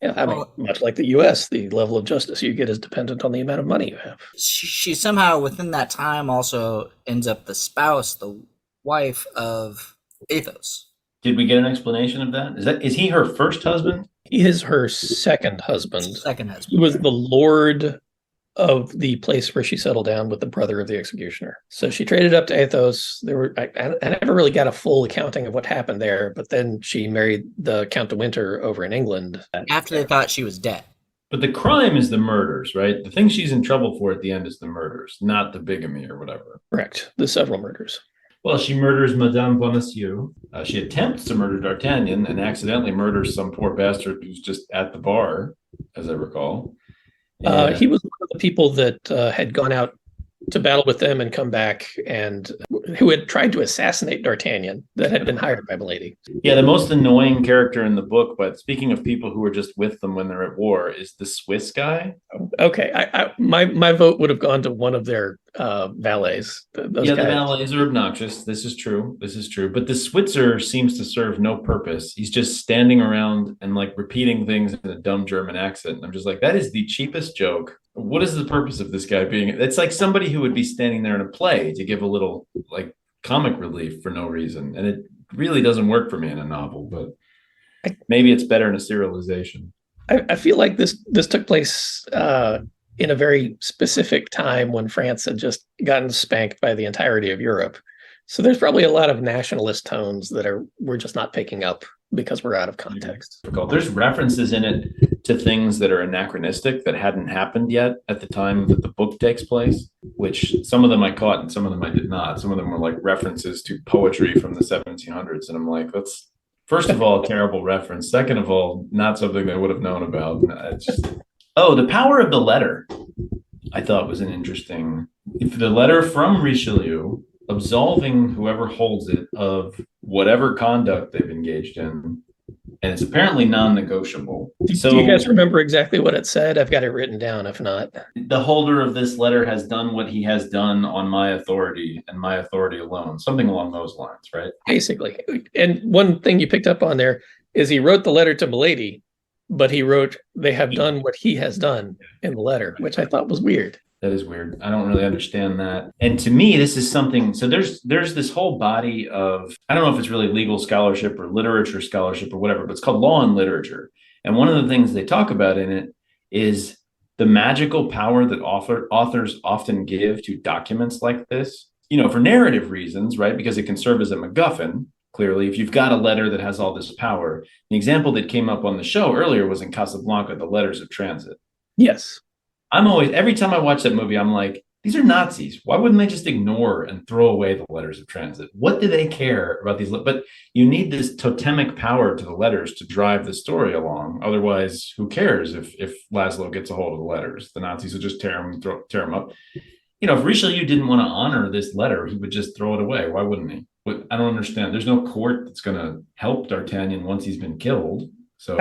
Yeah, I mean, much like the U.S., the level of justice you get is dependent on the amount of money you have. She somehow, within that time, also ends up the spouse, the wife of Athos. Did we get an explanation of that? Is he her first husband? He is her second husband. Second husband. He was the lord of the place where she settled down with the brother of the executioner. So she traded up to Athos. I never really got a full accounting of what happened there, but then she married the Count de Winter over in England. After they thought she was dead. But the crime is the murders, right? The thing she's in trouble for at the end is the murders, not the bigamy or whatever. Correct. The several murders. Well, she murders Madame Bonacieux. She attempts to murder D'Artagnan and accidentally murders some poor bastard who's just at the bar, as I recall. He was one of the people that had gone out to battle with them and come back, and who had tried to assassinate D'Artagnan, that had been hired by Milady. Yeah, the most annoying character in the book, but speaking of people who were just with them when they're at war, is the Swiss guy. Okay, my vote would have gone to one of their valets. The valets are obnoxious. This is true. But the Switzer seems to serve no purpose. He's just standing around and like repeating things in a dumb German accent. And I'm just like, that is the cheapest joke. What is the purpose of this guy being? It's like somebody who would be standing there in a play to give a little like comic relief for no reason. And it really doesn't work for me in a novel, but maybe it's better in a serialization. I feel like this took place in a very specific time when France had just gotten spanked by the entirety of Europe. So there's probably a lot of nationalist tones that we're just not picking up because we're out of context. There's references in it to things that are anachronistic that hadn't happened yet at the time that the book takes place, which some of them I caught and some of them I did not. Some of them were like references to poetry from the 1700s. And I'm like, that's, first of all, a terrible reference. Second of all, not something they would have known about. The power of the letter, I thought was an interesting, if the letter from Richelieu absolving whoever holds it of whatever conduct they've engaged in, and it's apparently non-negotiable. Do you guys remember exactly what it said? I've got it written down, if not. The holder of this letter has done what he has done on my authority and my authority alone. Something along those lines, right? Basically. And one thing you picked up on there is he wrote the letter to Milady, but he wrote, they have done what he has done in the letter, which I thought was weird. That is weird. I don't really understand that. And to me, this is something, so there's this whole body of, I don't know if it's really legal scholarship or literature scholarship or whatever, but it's called Law and Literature. And one of the things they talk about in it is the magical power that authors often give to documents like this, for narrative reasons, right? Because it can serve as a MacGuffin. Clearly, if you've got a letter that has all this power, the example that came up on the show earlier was in Casablanca, the letters of transit. Yes. Every time I watch that movie, I'm like, these are Nazis. Why wouldn't they just ignore and throw away the letters of transit? What do they care about these? But you need this totemic power to the letters to drive the story along. Otherwise, who cares if Laszlo gets a hold of the letters? The Nazis will just tear them up. If Richelieu didn't want to honor this letter, he would just throw it away. Why wouldn't he? But I don't understand. There's no court that's going to help D'Artagnan once he's been killed. So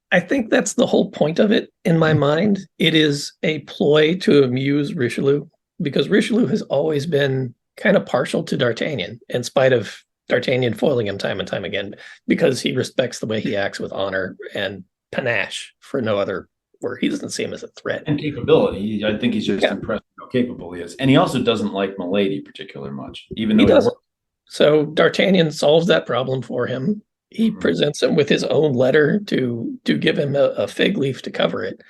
I think that's the whole point of it in my mind. It is a ploy to amuse Richelieu, because Richelieu has always been kind of partial to D'Artagnan, in spite of D'Artagnan foiling him time and time again, because he respects the way he acts with honor and panache for no other word. He doesn't see him as a threat. And capability. I think he's just impressed with how capable he is. And he also doesn't like Milady particularly much, even though he doesn't. So D'Artagnan solves that problem for him. He presents him with his own letter to give him a fig leaf to cover it,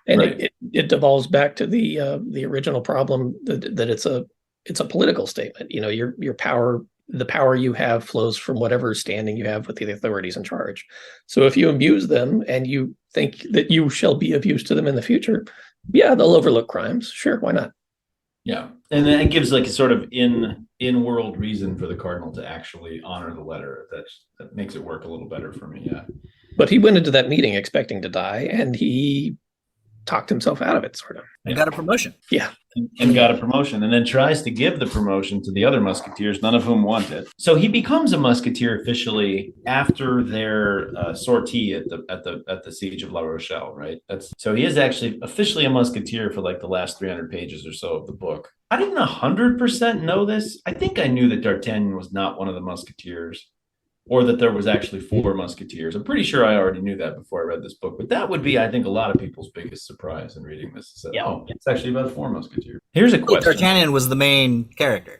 and it devolves back to the original problem that it's a political statement. Your power, the power you have, flows from whatever standing you have with the authorities in charge. So if you amuse them and you think that you shall be of use to them in the future, they'll overlook crimes. Sure, why not? Yeah, and then it gives like a sort of in-world reason for the cardinal to actually honor the letter. That makes it work a little better for me. Yeah. But he went into that meeting expecting to die, and he talked himself out of it, sort of. And got a promotion. Yeah. And got a promotion, and then tries to give the promotion to the other musketeers, none of whom want it. So he becomes a musketeer officially after their sortie at the siege of La Rochelle, right? So he is actually officially a musketeer for like the last 300 pages or so of the book. I didn't 100% know this. I think I knew that D'Artagnan was not one of the musketeers, or that there was actually 4 musketeers. I'm pretty sure I already knew that before I read this book, but that would be, I think, a lot of people's biggest surprise in reading this. Is that, it's actually about 4 musketeers. Here's a question. D'Artagnan was the main character.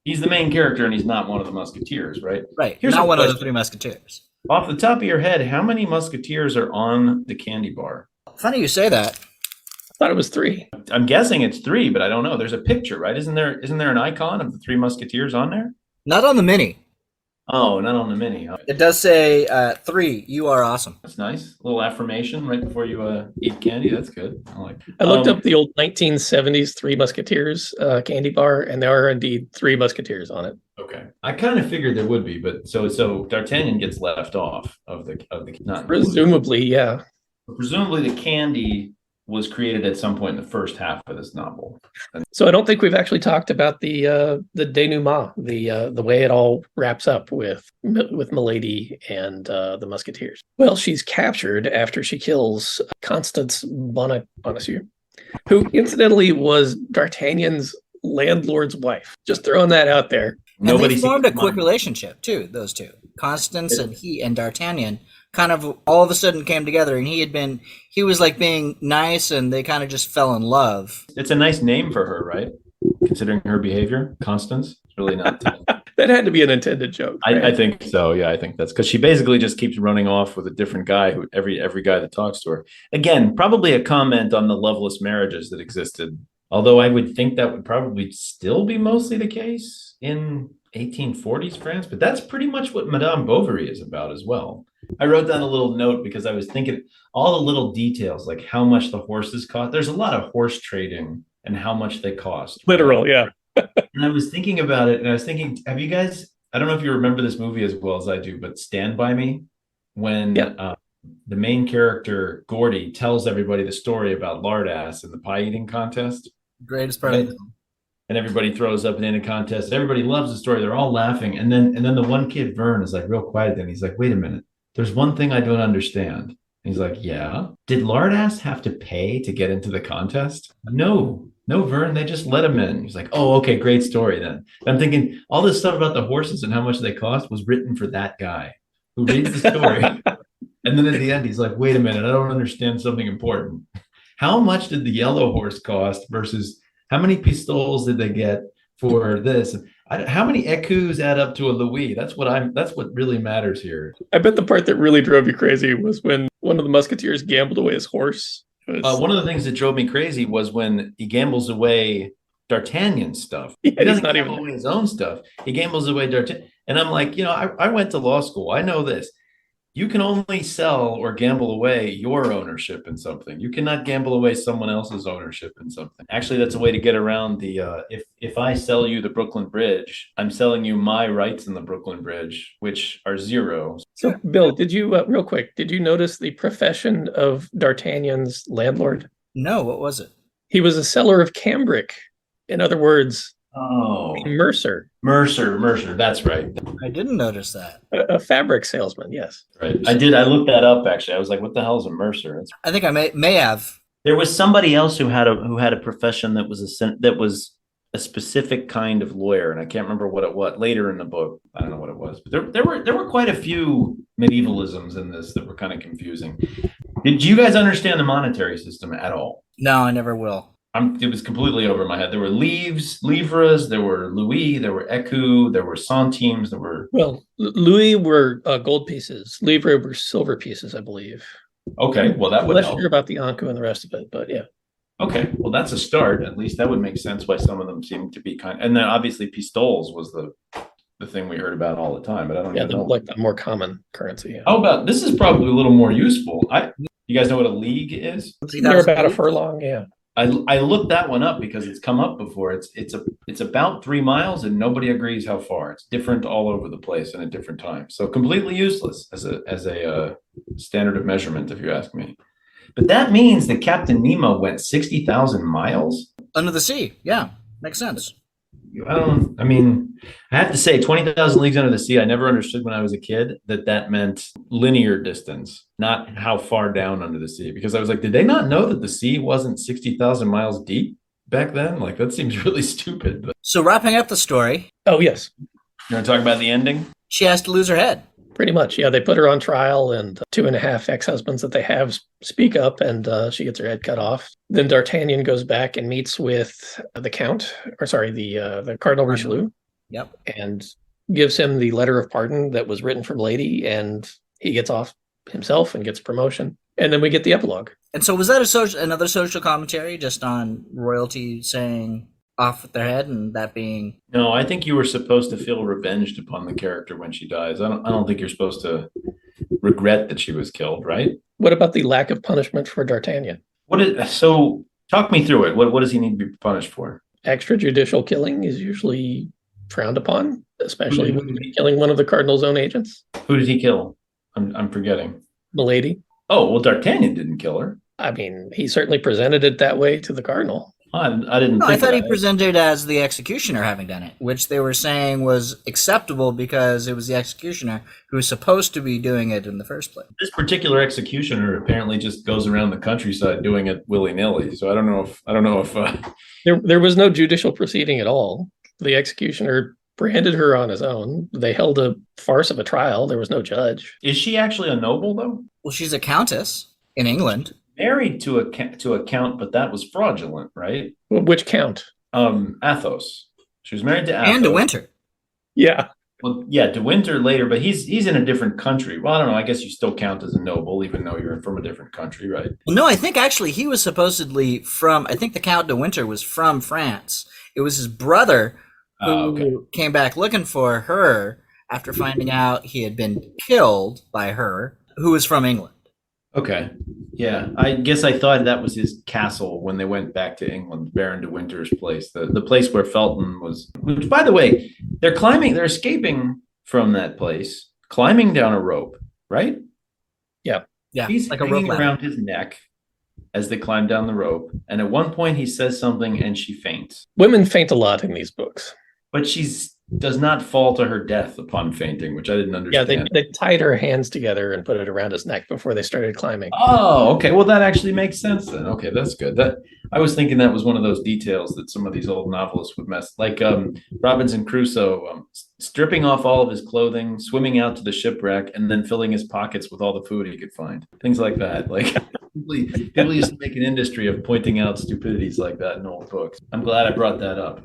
He's the main character, and he's not one of the musketeers, right? Right. Here's not one of the 3 musketeers. Off the top of your head, how many musketeers are on the candy bar? Funny you say that. I thought it was 3. I'm guessing it's 3, but I don't know. There's a picture, right? Isn't there an icon of the 3 musketeers on there? Not on the mini. Oh, not on the mini. It does say 3. You are awesome. That's nice. A little affirmation right before you eat candy. That's good. I looked up the old 1970s Three Musketeers candy bar, and there are indeed 3 musketeers on it. Okay, I kind of figured there would be, but so D'Artagnan gets left off of the not presumably, yeah. Presumably, the candy was created at some point in the first half of this novel. So I don't think we've actually talked about the denouement, the way it all wraps up with Milady and the Musketeers. Well, she's captured after she kills Constance Bonacieux, who incidentally was D'Artagnan's landlord's wife. Just throwing that out there. And they formed a quick relationship too. Those two, Constance and D'Artagnan, kind of all of a sudden came together, and he was like being nice, and they kind of just fell in love. It's a nice name for her, right? Considering her behavior, Constance. It's really not. That had to be an intended joke. Right? I think so. Yeah, I think that's because she basically just keeps running off with a different guy, every guy that talks to her. Again, probably a comment on the loveless marriages that existed. Although I would think that would probably still be mostly the case in 1840s France, but that's pretty much what Madame Bovary is about as well. I wrote down a little note because I was thinking all the little details, like how much the horses cost. There's a lot of horse trading and how much they cost. Literal, yeah. And I was thinking about it, and I was thinking, have you guys, I don't know if you remember this movie as well as I do, but Stand By Me, when the main character, Gordy, tells everybody the story about Lardass and the pie eating contest. Greatest part of it. And everybody throws up in a contest. Everybody loves the story. They're all laughing. And then the one kid, Vern, is like real quiet. Then he's like, wait a minute. There's one thing I don't understand. And he's like, yeah. Did Lardass have to pay to get into the contest? No, Vern. They just let him in. He's like, oh, okay, great story then. And I'm thinking all this stuff about the horses and how much they cost was written for that guy who reads the story. And then at the end, he's like, wait a minute. I don't understand something important. How much did the yellow horse cost versus how many pistoles did they get for this? How many écus add up to a louis? That's what really matters here. I bet the part that really drove you crazy was when one of the musketeers gambled away his horse. One of the things that drove me crazy was when he gambles away D'Artagnan's stuff. Yeah, he doesn't gamble away his own stuff. He gambles away D'Artagnan. And I'm like, I went to law school. I know this. You can only sell or gamble away your ownership in something. You cannot gamble away someone else's ownership in something. Actually, that's a way to get around the, if I sell you the Brooklyn Bridge, I'm selling you my rights in the Brooklyn Bridge, which are 0. So, Bill, did you, real quick, did you notice the profession of D'Artagnan's landlord? No, what was it? He was a seller of cambric. In other words, Mercer. That's right. I didn't notice that. A fabric salesman, yes. Right. I did. I looked that up actually. I was like, what the hell is a Mercer? I think I may have. There was somebody else who had a profession that was a specific kind of lawyer, and I can't remember what it was later in the book. I don't know what it was. But there were quite a few medievalisms in this that were kind of confusing. Did you guys understand the monetary system at all? No, I never will. It was completely over my head. There were livres, there were louis, there were écus, there were centimes, there were... Well, louis were gold pieces. Livre were silver pieces, I believe. Okay, well, that would help. I'm not sure about the anku and the rest of it, but yeah. Okay, well, that's a start. At least that would make sense why some of them seem to be kind... And then obviously pistoles was the thing we heard about all the time, but I don't even know. Like the more common currency. Yeah. How about... This is probably a little more useful. You guys know what a league is? They're about a furlong, yeah. I looked that one up because it's come up before. It's about 3 miles, and nobody agrees how far. It's different all over the place and at different times. So completely useless as a standard of measurement, if you ask me. But that means that Captain Nemo went 60,000 miles under the sea. Yeah, makes sense. I mean, I have to say, 20,000 leagues under the sea, I never understood when I was a kid that meant linear distance, not how far down under the sea. Because I was like, did they not know that the sea wasn't 60,000 miles deep back then? Like, that seems really stupid. But So wrapping up the story. Oh, yes. You want to talk about the ending? She has to lose her head. Pretty much. Yeah, they put her on trial, and 2.5 ex-husbands that they have speak up, and she gets her head cut off. Then D'Artagnan goes back and meets with the Cardinal Richelieu. Yep. And gives him the letter of pardon that was written from Lady, and he gets off himself and gets promotion. And then we get the epilogue. And so was that another social commentary just on royalty saying off with their head, and that being... No, I think you were supposed to feel revenged upon the character when she dies. I don't think you're supposed to regret that she was killed, right? What about the lack of punishment for D'Artagnan? So talk me through it. What does he need to be punished for? Extrajudicial killing is usually frowned upon, especially when you're killing one of the Cardinal's own agents. Who did he kill? I'm forgetting. Milady. Oh, well, D'Artagnan didn't kill her. I mean, he certainly presented it that way to the Cardinal. I didn't. No, I thought he presented as the executioner having done it, which they were saying was acceptable because it was the executioner who was supposed to be doing it in the first place. This particular executioner apparently just goes around the countryside doing it willy-nilly. So I don't know if there was no judicial proceeding at all. The executioner branded her on his own. They held a farce of a trial. There was no judge. Is she actually a noble though? Well, she's a countess in England. Married to a count, but that was fraudulent, right? Which count? Athos. She was married to Athos. And De Winter. Yeah. Well, yeah, De Winter later, but he's in a different country. Well, I don't know. I guess you still count as a noble, even though you're from a different country, right? Well, no, I think actually he was supposedly from... I think the Count de Winter was from France. It was his brother who came back looking for her after finding out he had been killed by her, who was from England. Okay. Yeah. I guess I thought that was his castle when they went back to England, Baron de Winter's place, the place where Felton was, which, by the way, they're escaping from that place, climbing down a rope, right? Yeah. Yeah. He's like a hanging rope around his neck as they climb down the rope. And at one point he says something and she faints. Women faint a lot in these books. But does not fall to her death upon fainting, which I didn't understand. Yeah, they tied her hands together and put it around his neck before they started climbing. Oh, okay. Well, that actually makes sense then. Okay, that's good. I was thinking that was one of those details that some of these old novelists would mess, like Robinson Crusoe, stripping off all of his clothing, swimming out to the shipwreck, and then filling his pockets with all the food he could find. Things like that. Like people used to make an industry of pointing out stupidities like that in old books. I'm glad I brought that up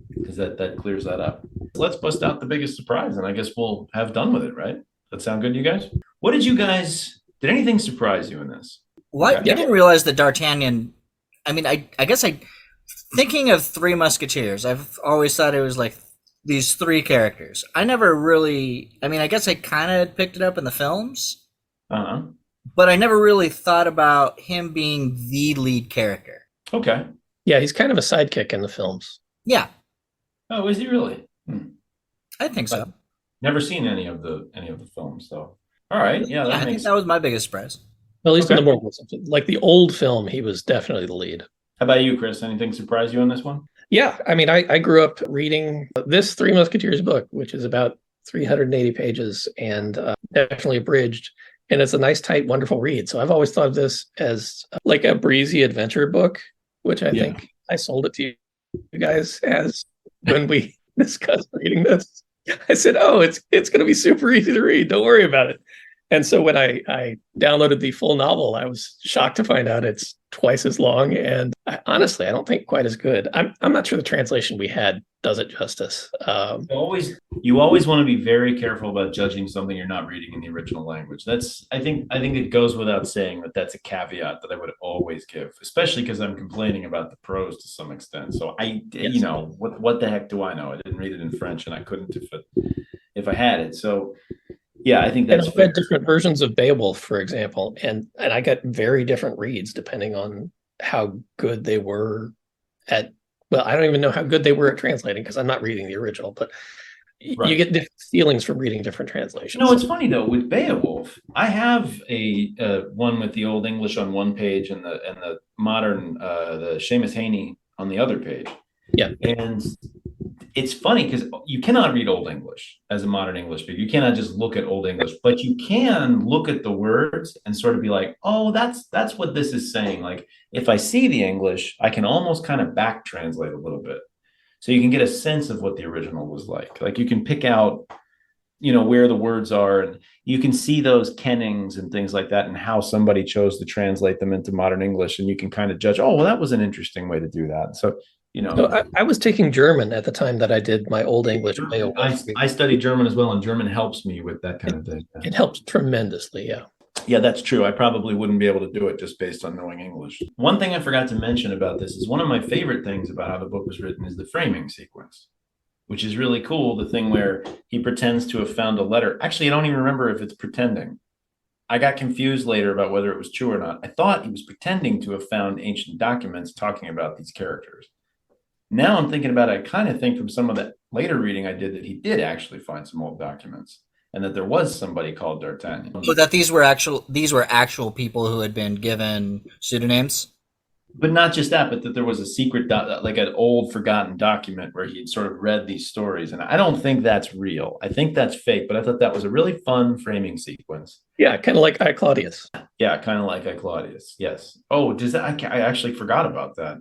because that clears that up. Let's bust out the biggest surprise, and I guess we'll have done with it, right? That sound good to you guys? Did anything surprise you in this? What? I didn't realize that D'Artagnan... I mean, I guess thinking of Three Musketeers, I've always thought it was like these three characters. I never really... I mean, I guess I kind of picked it up in the films. Uh-huh. But I never really thought about him being the lead character. Okay. Yeah, he's kind of a sidekick in the films. Yeah. Oh, is he really? I think so. But never seen any of the films, though. All right. Yeah, I think that was my biggest surprise. At least in the more like the old film, he was definitely the lead. How about you, Chris? Anything surprise you in this one? Yeah, I mean, I grew up reading this Three Musketeers book, which is about 380 pages and definitely abridged. And it's a nice, tight, wonderful read. So I've always thought of this as like a breezy adventure book, which I think I sold it to you guys as when we discussed reading this. I said, "Oh, it's going to be super easy to read. Don't worry about it." And so when I downloaded the full novel, I was shocked to find out it's twice as long. And honestly, I don't think quite as good. I'm not sure the translation we had does it justice. You always want to be very careful about judging something you're not reading in the original language. I think it goes without saying that that's a caveat that I would always give, especially because I'm complaining about the prose to some extent. So what the heck do I know? I didn't read it in French and I couldn't if I had it. So yeah, I think that's read different versions of Beowulf, for example, and I got very different reads depending on how good they were at, well, I don't even know how good they were at translating because I'm not reading the original, but you get different feelings from reading different translations. It's funny though, with Beowulf, I have a one with the Old English on one page and the modern the Seamus Heaney on the other page. Yeah. And it's funny because you cannot read Old English as a modern English speaker. You cannot just look at Old English, but you can look at the words and sort of be like, oh, that's what this is saying. Like if I see the English, I can almost kind of back translate a little bit. So you can get a sense of what the original was like. Like you can pick out, where the words are, and you can see those kennings and things like that and how somebody chose to translate them into modern English. And you can kind of judge, oh, well, that was an interesting way to do that. So, So I was taking German at the time that I did my Old English. I studied German as well, and German helps me with that kind of thing. It helps tremendously, yeah. Yeah, that's true. I probably wouldn't be able to do it just based on knowing English. One thing I forgot to mention about this is one of my favorite things about how the book was written is the framing sequence, which is really cool. The thing where he pretends to have found a letter. Actually, I don't even remember if it's pretending. I got confused later about whether it was true or not. I thought he was pretending to have found ancient documents talking about these characters. Now I'm thinking about it, I kind of think from some of that later reading I did that he did actually find some old documents and that there was somebody called D'Artagnan. So that these were actual people who had been given pseudonyms? But not just that, but that there was a secret, like an old forgotten document where he'd sort of read these stories. And I don't think that's real. I think that's fake, but I thought that was a really fun framing sequence. Yeah, kind of like I, Claudius. Yeah, kind of like I, Claudius. Yes. Oh, I actually forgot about that.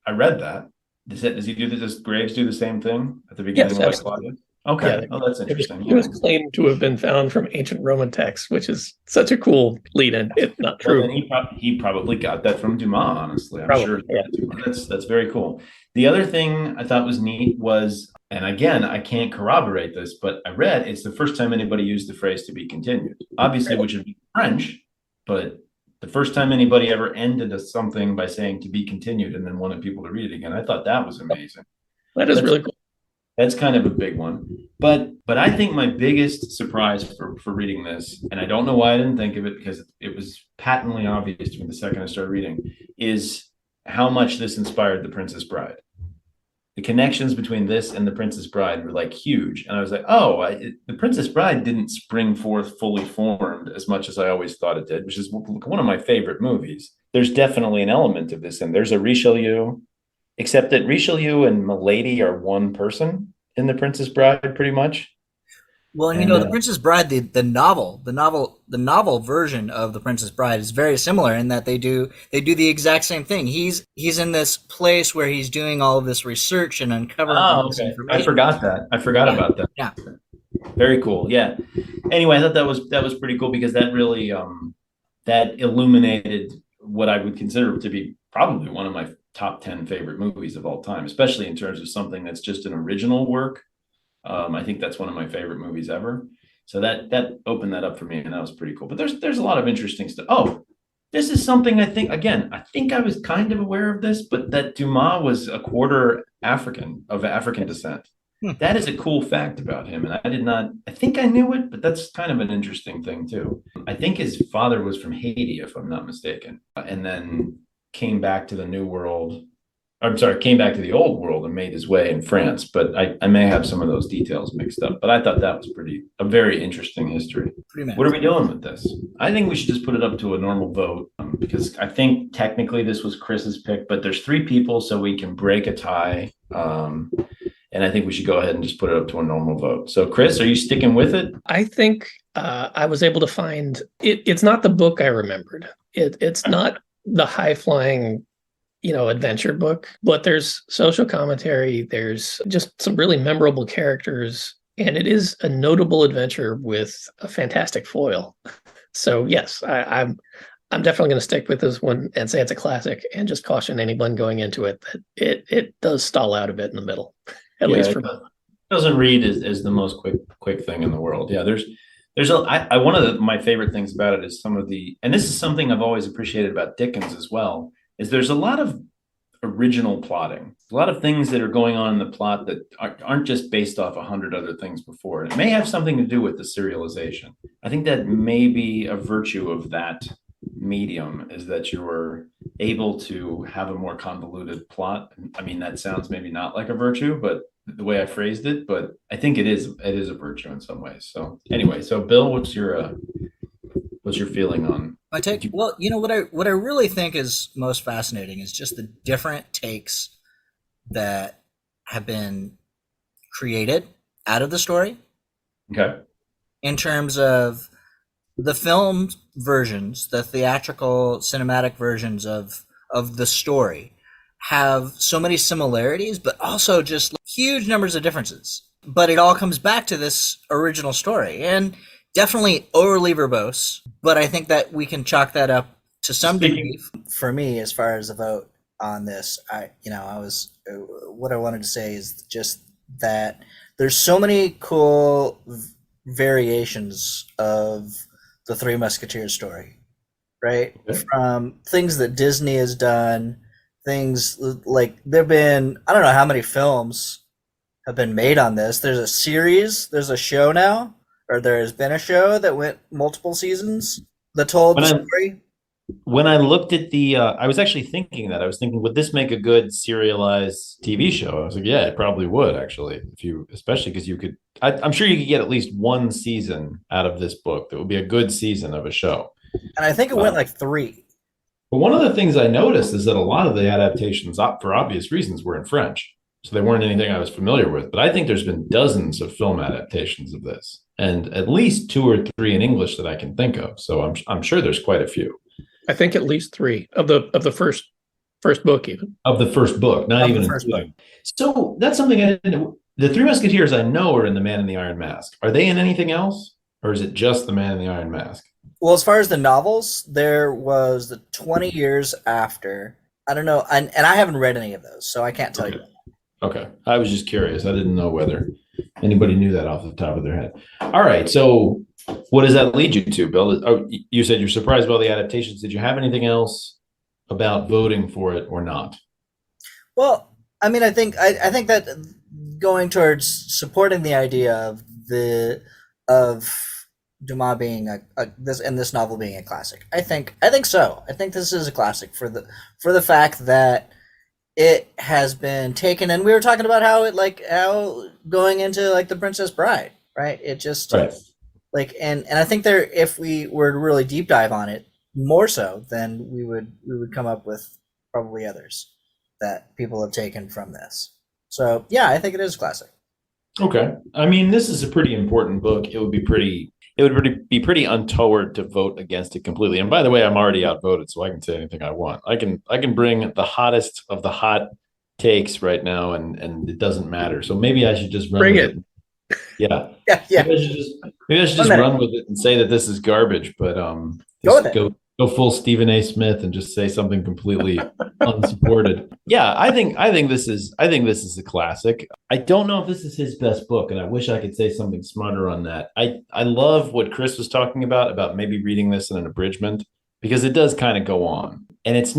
I read that. Does he do this? Does Graves do the same thing at the beginning of Claudius? Okay. Yeah, that's interesting. It was claimed to have been found from ancient Roman texts, which is such a cool lead-in. It's not true. Well, he probably got that from Dumas, honestly. I'm sure. Yeah. That's very cool. The other thing I thought was neat was, and again, I can't corroborate this, but I read it's the first time anybody used the phrase "to be continued." Obviously, which would be French, but the first time anybody ever ended something by saying "to be continued" and then wanted people to read it again. I thought that was amazing. That's really cool. That's kind of a big one. But I think my biggest surprise for reading this, and I don't know why I didn't think of it because it was patently obvious to me the second I started reading, is how much this inspired The Princess Bride. The connections between this and The Princess Bride were like huge. And I was like, The Princess Bride didn't spring forth fully formed as much as I always thought it did, which is one of my favorite movies. There's definitely an element of this. And there's a Richelieu, except that Richelieu and Milady are one person in The Princess Bride, pretty much. Well, and The Princess Bride, the novel version of The Princess Bride is very similar in that they do the exact same thing. He's in this place where he's doing all of this research and uncovering all this information. I forgot that. I forgot about that. Yeah. Very cool. Yeah. Anyway, I thought that was pretty cool because that really that illuminated what I would consider to be probably one of my top 10 favorite movies of all time, especially in terms of something that's just an original work. I think that's one of my favorite movies ever. So that opened that up for me, and that was pretty cool. But there's a lot of interesting stuff. Oh, this is something I think I was kind of aware of this, but that Dumas was a quarter African, of African descent. That is a cool fact about him. And I think I knew it, but that's kind of an interesting thing too. I think his father was from Haiti, if I'm not mistaken, and then came back to the New World. Came back to the Old World and made his way in France, but I may have some of those details mixed up. But I thought that was a very interesting history. What are we doing with this? I think we should just put it up to a normal vote because I think technically this was Chris's pick, but there's 3 people, so we can break a tie. And I think we should go ahead and just put it up to a normal vote. So, Chris, are you sticking with it? I think I was able to find it. It's not the book I remembered. It's not the high-flying adventure book, but there's social commentary, there's just some really memorable characters, and it is a notable adventure with a fantastic foil. So yes, I'm definitely going to stick with this one and say it's a classic, and just caution anyone going into it that it does stall out a bit in the middle, at least for me. Doesn't read as the most quick thing in the world. Yeah, there's one of my favorite things about it is some of the, and this is something I've always appreciated about Dickens as well, is there's a lot of original plotting, a lot of things that are going on in the plot that aren't just based off 100 other things before. It may have something to do with the serialization. I think that may be a virtue of that medium is that you were able to have a more convoluted plot. I mean, that sounds maybe not like a virtue, but the way I phrased it, but I think it is a virtue in some ways. So anyway, so Bill, what's your feeling on My take? Well, what I really think is most fascinating is just the different takes that have been created out of the story. Okay. In terms of the film versions, the theatrical cinematic versions of the story have so many similarities, but also just huge numbers of differences. But it all comes back to this original story, and definitely overly verbose. But I think that we can chalk that up to some degree. For me, as far as the vote on this, what I wanted to say is just that there's so many cool variations of the Three Musketeers story, right? Okay. From things that Disney has done, things like there've been, I don't know how many films have been made on this. There's a series, there's a show now, or there has been a show that went multiple seasons that told the story. When I looked at I was actually thinking that. I was thinking, would this make a good serialized TV show? I was like, yeah, it probably would, actually. Especially because I'm sure you could get at least one season out of this book that would be a good season of a show. And I think it went like 3. But one of the things I noticed is that a lot of the adaptations, for obvious reasons, were in French. So they weren't anything I was familiar with. But I think there's been dozens of film adaptations of this, and at least 2 or 3 in English that I can think of. So I'm sure there's quite a few. I think at least 3 of the first book, even of the first book, not even the first book. So that's something I didn't know. The Three Musketeers I know are in The Man in the Iron Mask. Are they in anything else, or is it just The Man in the Iron Mask? Well, as far as the novels, there was the 20 years after. I don't know, and I haven't read any of those, so I can't tell you. Okay, I was just curious. I didn't know whether anybody knew that off the top of their head. All right, so what does that lead you to, Bill? Oh, you said you're surprised by the adaptations. Did you have anything else about voting for it or not? Well, I mean, I think that going towards supporting the idea of Dumas being this novel being a classic, I think so. I think this is a classic for the fact that it has been taken, and we were talking about how going into like The Princess Bride, right? It just right. And I think if we were to really deep dive on it more so, then we would come up with probably others that people have taken from this. So yeah, I think it is a classic. Okay. I mean, this is a pretty important book. It would be pretty untoward to vote against it completely. And by the way, I'm already outvoted, so I can say anything I want. I can bring the hottest of the hot takes right now, and it doesn't matter. So maybe I should just bring it. Yeah. Yeah. Maybe I should just run with it and say that this is garbage, but go full Stephen A. Smith and just say something completely unsupported. Yeah, I think this is a classic. I don't know if this is his best book, and I wish I could say something smarter on that. I love what Chris was talking about maybe reading this in an abridgment, because it does kind of go on, and it's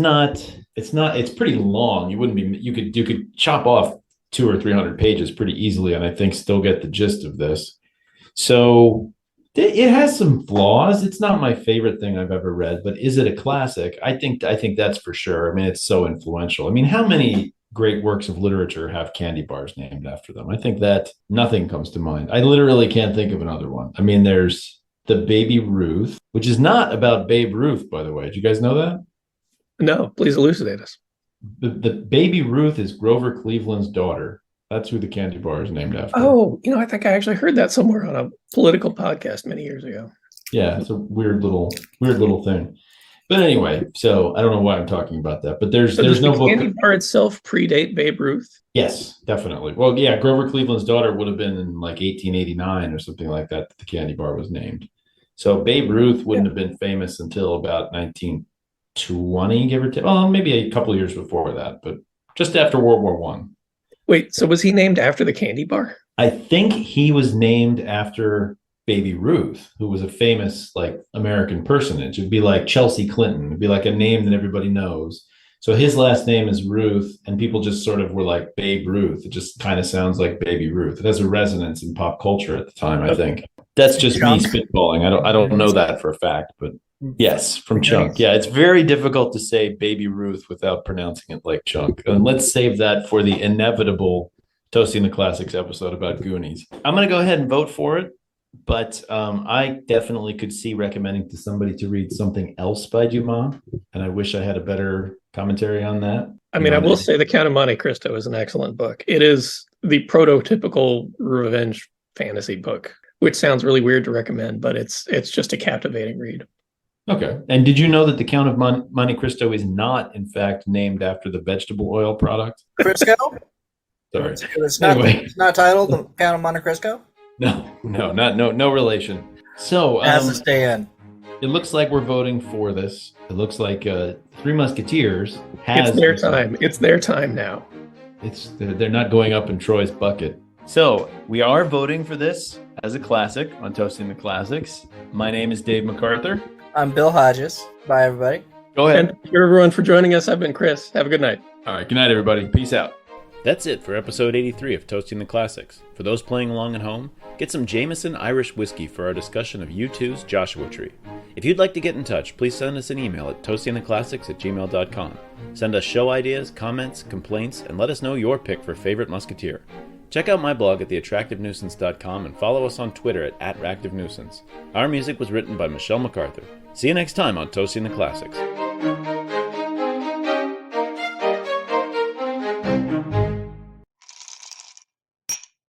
pretty long. You could chop off 200 or 300 pages pretty easily, and I think still get the gist of this. So it has some flaws. It's not my favorite thing I've ever read, but is it a classic? I think that's for sure. I mean, it's so influential. I mean, how many great works of literature have candy bars named after them? I think that nothing comes to mind. I literally can't think of another one. I mean, there's the Baby Ruth, which is not about Babe Ruth, by the way. Did you guys know that? No, please elucidate us. The Baby Ruth is Grover Cleveland's daughter. That's who the candy bar is named after. Oh, I think I actually heard that somewhere on a political podcast many years ago. Yeah, it's a weird little thing. But anyway, so I don't know why I'm talking about that. But there's no book. Candy bar itself predate Babe Ruth? Yes, definitely. Well, yeah, Grover Cleveland's daughter would have been in like 1889 or something like that the candy bar was named. So Babe Ruth wouldn't have been famous until about 1920, give or take. Well, maybe a couple of years before that, but just after World War I. Wait, so was he named after the candy bar? I think he was named after Baby Ruth, who was a famous American personage. It'd be like Chelsea Clinton. It'd be like a name that everybody knows. So his last name is Ruth, and people just sort of were like Babe Ruth. It just kind of sounds like Baby Ruth. It has a resonance in pop culture at the time, I think. That's just me spitballing. I don't know that for a fact, but Yes, from Chunk. Yeah, it's very difficult to say Baby Ruth without pronouncing it like Chunk. And let's save that for the inevitable Toasting the Classics episode about Goonies. I'm going to go ahead and vote for it, but I definitely could see recommending to somebody to read something else by Dumas, and I wish I had a better commentary on that. I mean, I will say The Count of Monte Cristo is an excellent book. It is the prototypical revenge fantasy book, which sounds really weird to recommend, but it's just a captivating read. Okay. And did you know that the Count of Monte Cristo is not, in fact, named after the vegetable oil product? Crisco? Sorry. It's not titled The Count of Monte Cristo? No relation. So Has to stay in. It looks like we're voting for this. It looks like Three Musketeers has. It's their time. It's their time now. They're not going up in Troy's bucket. So we are voting for this as a classic on Toasting the Classics. My name is Dave McArthur. I'm Bill Hodges. Bye, everybody. Go ahead. And thank you, everyone, for joining us. I've been Chris. Have a good night. All right. Good night, everybody. Peace out. That's it for episode 83 of Toasting the Classics. For those playing along at home, get some Jameson Irish Whiskey for our discussion of U2's Joshua Tree. If you'd like to get in touch, please send us an email at toastingtheclassics@gmail.com. Send us show ideas, comments, complaints, and let us know your pick for favorite Musketeer. Check out my blog at theattractivenuisance.com and follow us on Twitter at @AttractiveNuisance. Our music was written by Michelle McArthur. See you next time on Toasting the Classics.